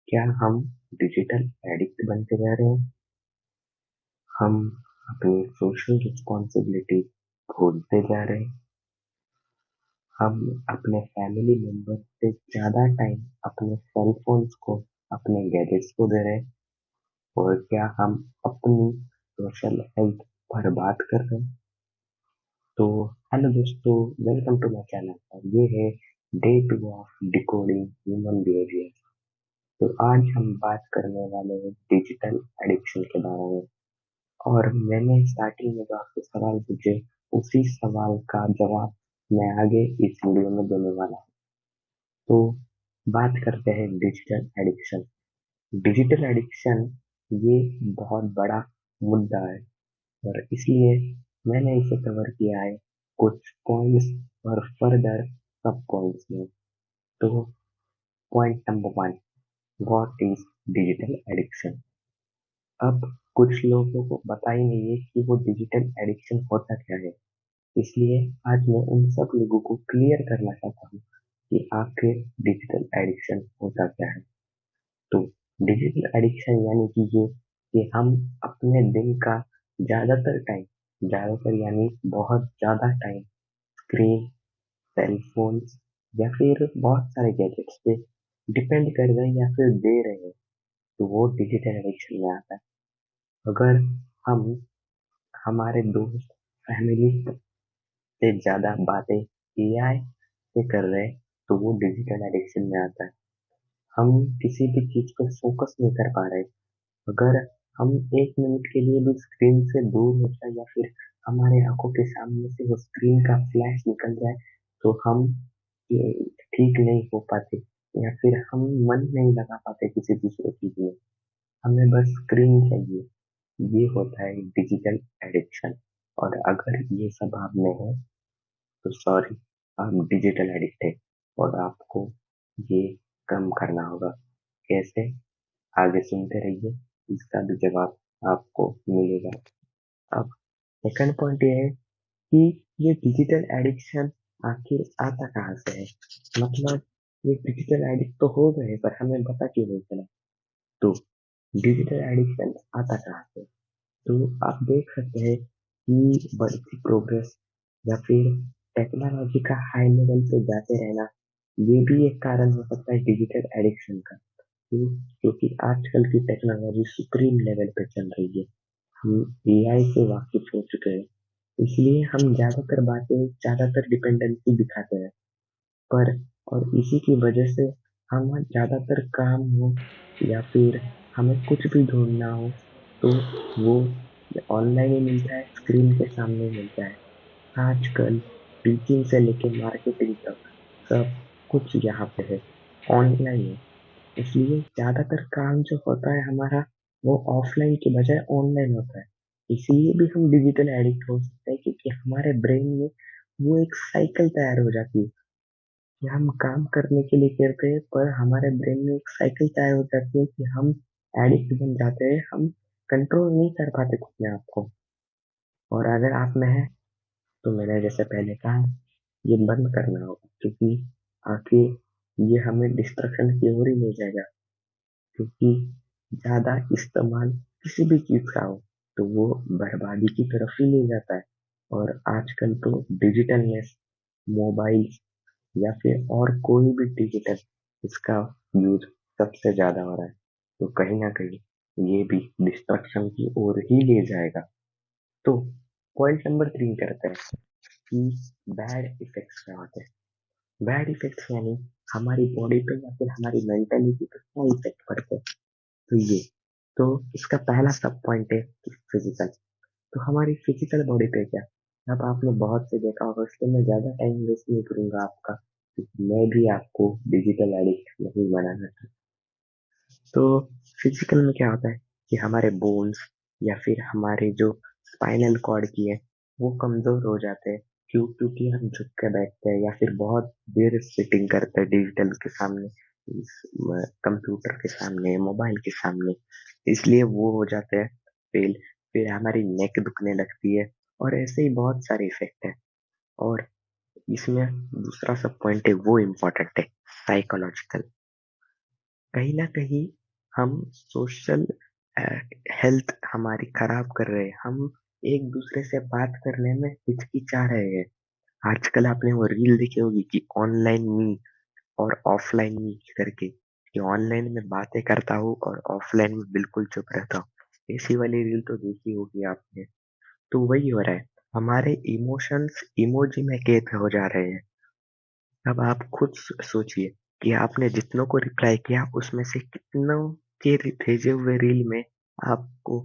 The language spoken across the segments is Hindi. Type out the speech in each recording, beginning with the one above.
क्या हम डिजिटल एडिक्ट बनते जा रहे हैं? हम अपनी सोशल रिस्पॉन्सिबिलिटी भूलते जा रहे हैं। हम अपने फैमिली मेंबर से ज्यादा टाइम अपने सेल फोन्स को, अपने गैजेट्स को दे रहे हैं। और क्या हम अपनी सोशल हेल्थ बर्बाद कर रहे हैं? तो हेलो दोस्तों, वेलकम टू माय चैनल। और ये है day 2 of decoding human behaviour. तो आज हम बात करने वाले हैं डिजिटल एडिक्शन के बारे में। और मैंने स्टार्टिंग में जो आपसे सवाल पूछे, उसी सवाल का जवाब मैं आगे इस वीडियो में देने वाला हूँ। तो बात करते हैं डिजिटल एडिक्शन। डिजिटल एडिक्शन ये बहुत बड़ा मुद्दा है, और इसलिए मैंने इसे कवर किया है कुछ पॉइंट्स और फर्दर सब पॉइंट्स में। तो point number 1, what is digital addiction? अब कुछ लोगों को पता ही नहीं है कि वो डिजिटल एडिक्शन होता क्या है। इसलिए आज मैं उन सब लोगों को क्लियर करना चाहता हूँ कि आखिर डिजिटल एडिक्शन होता क्या है। तो डिजिटल एडिक्शन यानी कि ये कि हम अपने दिन का ज्यादातर यानी बहुत ज्यादा टाइम स्क्रीन, सेल फोन या फिर बहुत सारे गैजेट्स पे डिपेंड कर रहे हैं या फिर दे रहे हैं, तो वो डिजिटल एडिक्शन में आता है। अगर हम हमारे दोस्त, फैमिली से ज्यादा बातें एआई से कर रहे हैं, तो वो डिजिटल एडिक्शन में आता है। हम किसी भी चीज पर फोकस नहीं कर पा रहे। अगर हम 1 मिनट के लिए भी स्क्रीन से दूर हो जाए या फिर हमारे आंखों के सामने से वो स्क्रीन का फ्लैश निकल जाए, तो हम ये ठीक नहीं हो पाते या फिर हम मन नहीं लगा पाते किसी दूसरे चीज में। हमें बस स्क्रीन चाहिए। ये होता है डिजिटल एडिक्शन। और अगर ये सब आप में है, तो सॉरी, आप डिजिटल एडिक्ट है। और आपको ये कम करना होगा। कैसे? आगे सुनते रहिए, इसका भी जवाब आपको मिलेगा। अब सेकंड पॉइंट ये है कि ये डिजिटल एडिक्शन आखिर आता कहाँ से है। मतलब ये डिजिटल एडिक्ट तो हो गए, पर हमें पता क्यों नहीं चला। तो डिजिटल एडिक्शन आता कहाँ से? तो आप देख सकते हैं कि बढ़ती प्रोग्रेस या फिर टेक्नोलॉजी का हाई लेवल पे जाते रहना, ये भी एक कारण हो सकता है डिजिटल एडिक्शन का। क्यों? क्योंकि आजकल की टेक्नोलॉजी सुप्रीम लेवल पे चल रही है। हम एआई से वाकिफ हो चुके हैं, इसलिए हम ज्यादातर डिपेंडेंसी दिखाते हैं। पर और इसी की वजह से हम ज्यादातर काम हो या फिर हमें कुछ भी ढूंढना हो, तो वो ऑनलाइन ही मिलता है, स्क्रीन के सामने मिलता है। आजकल टीचिंग से लेके मार्केटिंग तक सब कुछ यहाँ पे है, ऑनलाइन है। इसलिए ज्यादातर काम जो होता है हमारा, वो ऑफलाइन की बजाय ऑनलाइन होता है। इसीलिए भी हम डिजिटल एडिक्ट हो सकते हैं, क्योंकि हमारे ब्रेन में वो एक साइकिल तैयार हो जाती है कि हम काम करने के लिए करते हैं, पर हमारे ब्रेन में एक साइकिल तैयार हो जाती है कि हम एडिक्ट बन जाते हैं। हम कंट्रोल नहीं कर पाते अपने आप को। और अगर आप में है, तो मैंने जैसे पहले कहा, ये बंद करना होगा, क्योंकि आखिर ये हमें डिस्ट्रक्शन की ओर ही ले जाएगा। क्योंकि ज्यादा इस्तेमाल किसी भी चीज का हो, तो वो बर्बादी की तरफ ही ले जाता है। और आजकल तो डिजिटलनेस, मोबाइल या फिर और कोई भी डिजिटल, इसका यूज सबसे ज्यादा हो रहा है। तो कहीं ना कहीं ये भी डिस्ट्रक्शन की ओर ही ले जाएगा। तो पॉइंट नंबर 3 करते हैं कि बैड इफेक्ट्स क्या होते हैं। बैड इफेक्ट्स यानी हमारी बॉडी पे या फिर हमारी मेंटलिटी पे क्या इफेक्ट पड़ते हैं। तो ये तो इसका पहला सब पॉइंट है फिजिकल। तो हमारी फिजिकल बॉडी पे क्या? अब आपने बहुत से देखा होगा, इसलिए मैं ज्यादा टाइम वेस्ट नहीं करूंगा आपका, क्योंकि मैं भी आपको डिजिटल एडिक्ट नहीं बनाना चाहता। तो फिजिकल में क्या होता है कि हमारे बोन्स या फिर हमारे जो स्पाइनल कॉर्ड की है, वो कमजोर हो जाते हैं। क्यों? क्योंकि हम झुक के बैठते हैं या फिर बहुत देर सिटिंग करते हैं डिजिटल के सामने, कंप्यूटर के सामने, मोबाइल के सामने। इसलिए वो हो जाते हैं फेल। फिर हमारी नेक दुखने लगती है, और ऐसे ही बहुत सारे इफेक्ट है। और इसमें दूसरा सब पॉइंट है, वो इम्पोर्टेंट है, साइकोलॉजिकल। कहीं ना कहीं हम सोशल हेल्थ हमारी खराब कर रहे हैं। हम एक दूसरे से बात करने में हिचकिचा रहे हैं। आजकल आपने वो रील देखी होगी कि ऑनलाइन मी और ऑफलाइन मी करके, कि ऑनलाइन में बातें करता हूँ और ऑफलाइन में बिल्कुल चुप रहता हूँ। ऐसी वाली रील तो देखी होगी आपने। तो वही हो रहा है, हमारे इमोशंस इमोजी में कैद हो जा रहे हैं। अब आप खुद सोचिए कि आपने जितनों को रिप्लाई किया उसमें से कितनों के भेजे हुए रील में आपको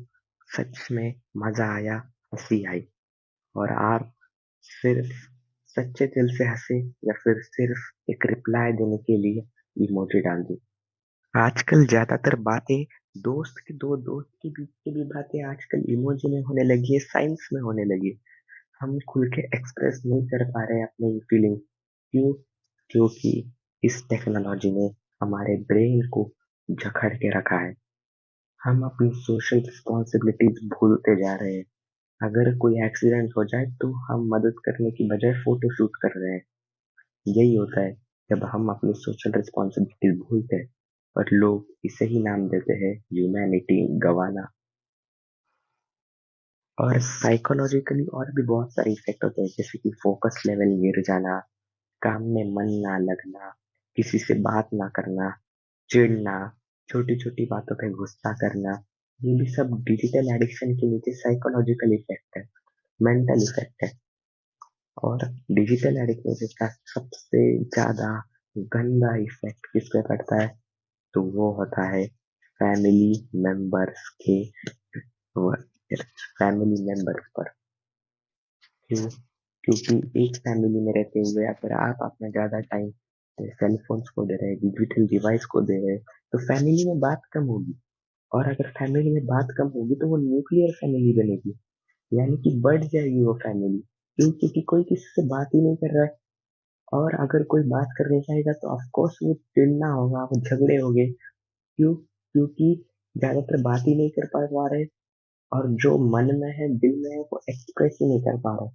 सच में मजा आया, हंसी आई, और आप सिर्फ सच्चे दिल से हंसे, या फिर सिर्फ एक रिप्लाई देने के लिए इमोजी डाल दी। आजकल ज्यादातर बातें दो दोस्त के बीच की भी बातें आजकल इमोजी में होने लगी है, साइंस में होने लगी है। हम खुल के एक्सप्रेस नहीं कर पा रहे अपने फीलिंग। क्यों? क्योंकि इस टेक्नोलॉजी ने हमारे ब्रेन को जकड़ के रखा है। हम अपनी सोशल रिस्पॉन्सिबिलिटीज भूलते जा रहे हैं। अगर कोई एक्सीडेंट हो जाए तो हम मदद करने की बजाय फोटो शूट कर रहे हैं। यही होता है जब हम अपनी सोशल रिस्पॉन्सिबिलिटीज भूलते हैं, और लोग इसे ही नाम देते हैं ह्यूमैनिटी गवाना। और साइकोलॉजिकली और भी बहुत सारे इफेक्ट होते हैं, जैसे कि फोकस लेवल गिर जाना, काम में मन ना लगना, किसी से बात ना करना, चिढ़ना, छोटी छोटी बातों पे गुस्सा करना। ये भी सब डिजिटल एडिक्शन के नीचे साइकोलॉजिकल इफेक्ट है, मेंटल इफेक्ट है। और डिजिटल एडिक्शन का सबसे ज्यादा गंदा इफेक्ट किस पे पड़ता है? तो वो होता है फैमिली मेंबर्स के फैमिली मेंबर्स पर। क्यों? क्योंकि एक फैमिली में रहते हुए अगर आप अपना ज्यादा टाइम सेल फोन्स को दे रहे हैं, डिजिटल डिवाइस को दे रहे हैं, तो फैमिली में बात कम होगी। और अगर फैमिली में बात कम होगी तो वो न्यूक्लियर फैमिली बनेगी, यानी कि बढ़ जाएगी वो फैमिली। क्यों? क्योंकि कोई किसी से बात ही नहीं कर रहा है। और अगर कोई बात करने जाएगा तो ऑफकोर्स वो चिढ़ना होगा, वो झगड़े होंगे। क्यों? क्योंकि ज्यादातर बात ही नहीं कर पा रहे, और जो मन में है दिल में है वो एक्सप्रेस ही नहीं कर पा रहे।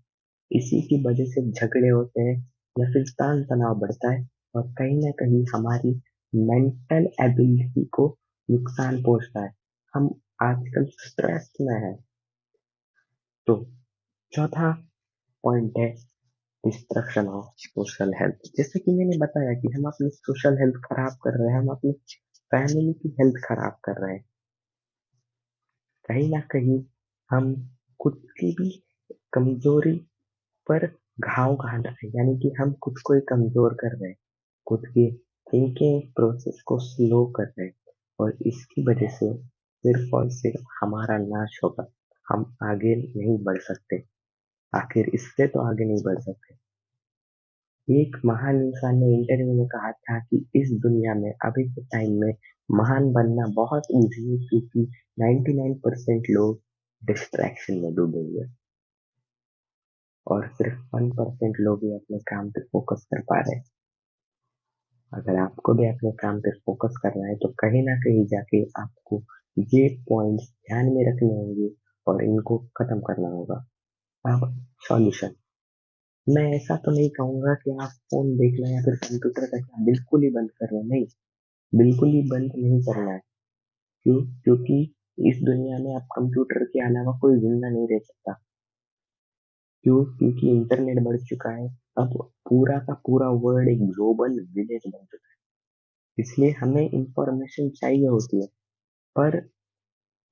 इसी की वजह से झगड़े होते हैं, या फिर तान तनाव बढ़ता है, और कहीं ना कहीं हमारी मेंटल एबिलिटी को नुकसान पहुंचता है। हम आजकल स्ट्रेस में है। तो चौथा पॉइंट है डिस्ट्रक्शन ऑफ सोशल हेल्थ। जैसे कि मैंने बताया कि हम अपनी सोशल हेल्थ खराब कर रहे हैं, हम अपनी फैमिली की हेल्थ खराब कर रहे हैं। कहीं ना कहीं हम खुद की भी कमजोरी पर घाव घाल रहे हैं, यानी कि हम खुद को ही कमजोर कर रहे हैं, खुद की थिंकिंग प्रोसेस को स्लो कर रहे हैं। और इसकी वजह से सिर्फ और सिर्फ हमारा नाश होगा। हम आगे नहीं बढ़ सकते। आखिर इससे तो आगे नहीं बढ़ सकते। एक महान इंसान ने इंटरव्यू में कहा था कि इस दुनिया में अभी के टाइम में महान बनना बहुत ईजी है, क्योंकि 99% लोग डिस्ट्रैक्शन में डूबे हुए हैं, और सिर्फ 1% लोग ही अपने काम पे फोकस कर पा रहे हैं। अगर आपको भी अपने काम पे फोकस करना है तो कहीं ना कहीं जाके आपको ये पॉइंट्स ध्यान में रखने होंगे, और इनको खत्म करना होगा। अब सॉल्यूशन, मैं ऐसा तो नहीं कहूंगा कि आप फोन देखना या फिर कंप्यूटर देखना बिल्कुल ही बंद कर रहे हैं, नहीं। बिल्कुल ही बंद नहीं करना है। क्यों? क्योंकि इस दुनिया में अब कंप्यूटर के अलावा कोई जिंदा नहीं रह सकता। क्यों? क्योंकि इंटरनेट बढ़ चुका है। अब पूरा का पूरा वर्ल्ड एक ग्लोबल विलेज बन चुका है। इसलिए हमें इंफॉर्मेशन चाहिए होती है। पर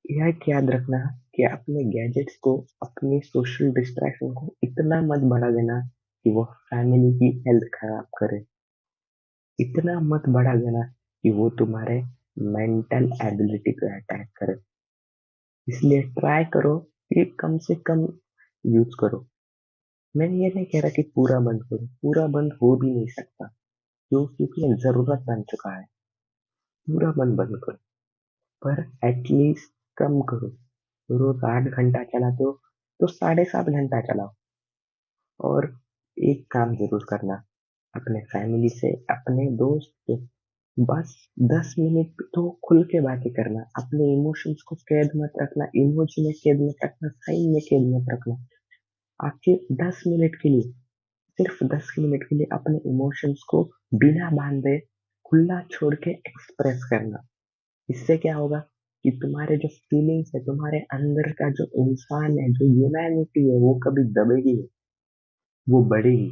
यह याद रखना कि अपने गैजेट्स को, अपनी सोशल डिस्ट्रैक्शन को इतना मत बढ़ा देना कि वो फैमिली की हेल्थ खराब करे। इतना मत बढ़ा देना कि वो तुम्हारे मेंटल एबिलिटी पे अटैक करे। इसलिए ट्राई करो कि कम से कम यूज करो। मैं ये नहीं कह रहा कि पूरा बंद करो, पूरा बंद हो भी नहीं सकता। क्यों? क्योंकि ये जरूरत बन चुका है। पूरा बंद करो, पर एटलीस्ट कम करो। रोज 8 घंटा चलाते हो तो 7.5 घंटा चलाओ। और एक काम जरूर करना, अपने फैमिली से, अपने दोस्त से बस 10 मिनट तो खुल के बातें करना। अपने इमोशंस को कैद मत रखना, इमोजी में कैद मत रखना, साइन में कैद मत रखना। आखिर 10 मिनट के लिए, सिर्फ 10 मिनट के लिए अपने इमोशंस को बिना बांधे खुला छोड़ के एक्सप्रेस करना। इससे क्या होगा कि तुम्हारे जो फीलिंग्स है, तुम्हारे अंदर का जो इंसान है, जो ह्यूमैनिटी है, वो कभी दबेगी नहीं, वो बढ़ेगी।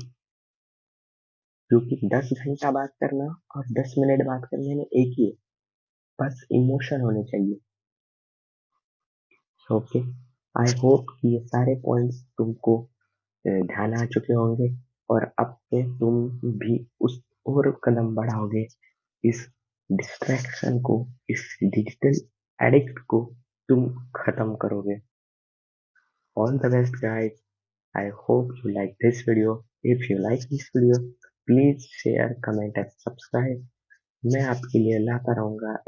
क्योंकि 10 घंटा बात करना और 10 मिनट बात करने में एक ही है, बस इमोशन होने चाहिए। ओके, आई होप कि ये सारे पॉइंट्स तुमको ध्यान आ चुके होंगे, और अब से तुम भी उस और कदम बढ़ाओगे, इस डिस्ट्रैक्शन को, इस डिजिटल एडिक्ट को तुम खत्म करोगे। All the best guys, I hope you like this video. If you like this video, please share, comment and subscribe. मैं आपके लिए लाता रहूंगा